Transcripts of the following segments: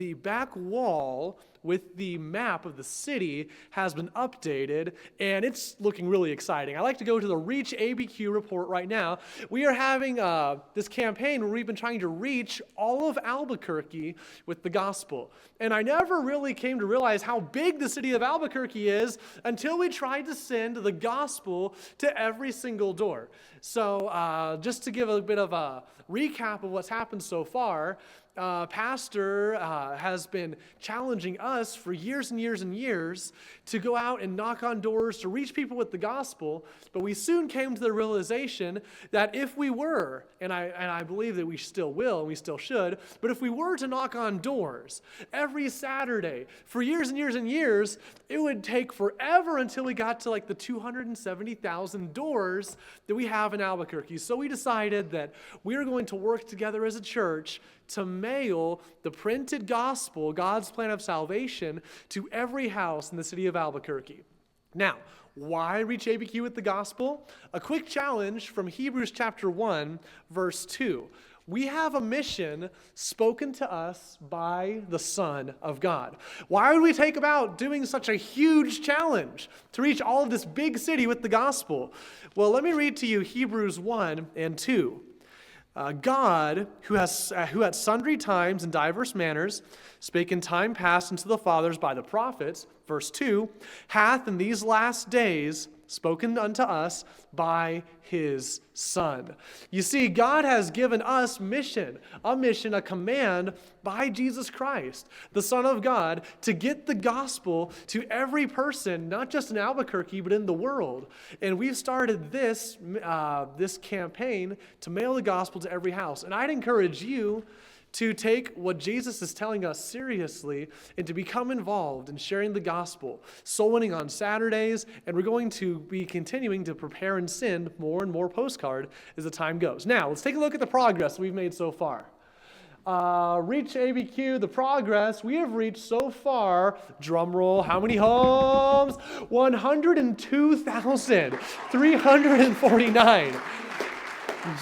The back wall with the map of the city has been updated, and it's looking really exciting. I like to go to the Reach ABQ report right now. We are having this campaign where we've been trying to reach all of Albuquerque with the gospel. And I never really came to realize how big the city of Albuquerque is until we tried to send the gospel to every single door. So just to give a bit of a recap of what's happened so far, Pastor has been challenging us for years and years and years to go out and knock on doors to reach people with the gospel, but we soon came to the realization that if we were, and I believe that we still will and we still should, but if we were to knock on doors every Saturday for years and years and years, it would take forever until we got to like the 270,000 doors that we have in Albuquerque. So we decided that we are going to work together as a church to mail the printed gospel, God's plan of salvation, to every house in the city of Albuquerque. Now, why reach ABQ with the gospel? A quick challenge from Hebrews chapter 1, verse 2. We have a mission spoken to us by the Son of God. Why would we take about doing such a huge challenge to reach all of this big city with the gospel? Well, let me read to you Hebrews 1 and 2. God, who at sundry times and diverse manners spake in time past unto the fathers by the prophets, verse 2, hath in these last days spoken unto us by his Son. You see, God has given us a command by Jesus Christ, the Son of God, to get the gospel to every person, not just in Albuquerque, but in the world. And we've started this campaign to mail the gospel to every house. And I'd encourage you to take what Jesus is telling us seriously and to become involved in sharing the gospel, soul winning on Saturdays, and we're going to be continuing to prepare and send more and more postcard as the time goes. Now, let's take a look at the progress we've made so far. Reach ABQ, the progress we have reached so far, drum roll, how many homes? 102,349.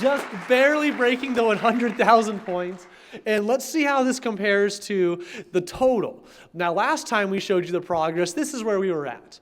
Just barely breaking the 100,000 points. And let's see how this compares to the total. Now, last time we showed you the progress, this is where we were at.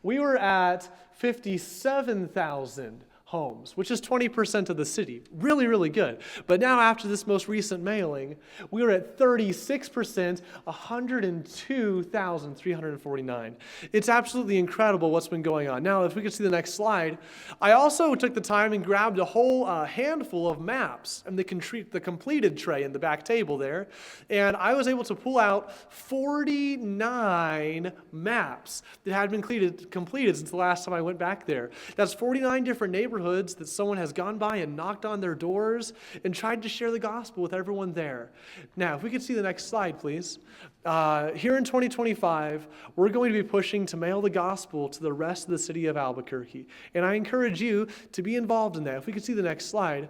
We were at 57,000 homes, which is 20% of the city. Really, really good. But now after this most recent mailing, we were at 36%, 102,349. It's absolutely incredible what's been going on. Now, if we could see the next slide, I also took the time and grabbed a whole handful of maps and the completed tray in the back table there, and I was able to pull out 49 maps that had been completed since the last time I went back there. That's 49 different neighborhoods that someone has gone by and knocked on their doors and tried to share the gospel with everyone there. Now, if we could see the next slide, please. Here in 2025, we're going to be pushing to mail the gospel to the rest of the city of Albuquerque. And I encourage you to be involved in that. If we could see the next slide.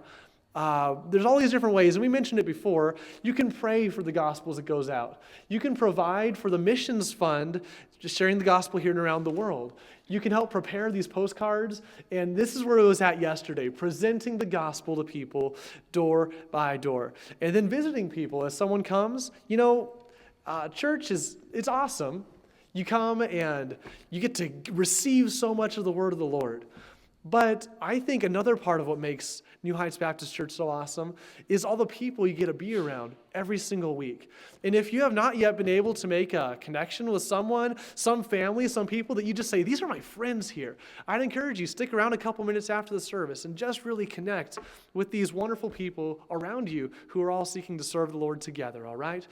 There's all these different ways, and we mentioned it before. You can pray for the gospel as it goes out. You can provide for the missions fund, just sharing the gospel here and around the world. You can help prepare these postcards, and this is where it was at yesterday, presenting the gospel to people door by door. And then visiting people as someone comes. You know, church it's awesome. You come and you get to receive so much of the word of the Lord. But I think another part of what makes New Heights Baptist Church so awesome is all the people you get to be around every single week. And if you have not yet been able to make a connection with someone, some family, some people that you just say, these are my friends here, I'd encourage you, stick around a couple minutes after the service and just really connect with these wonderful people around you who are all seeking to serve the Lord together, all right?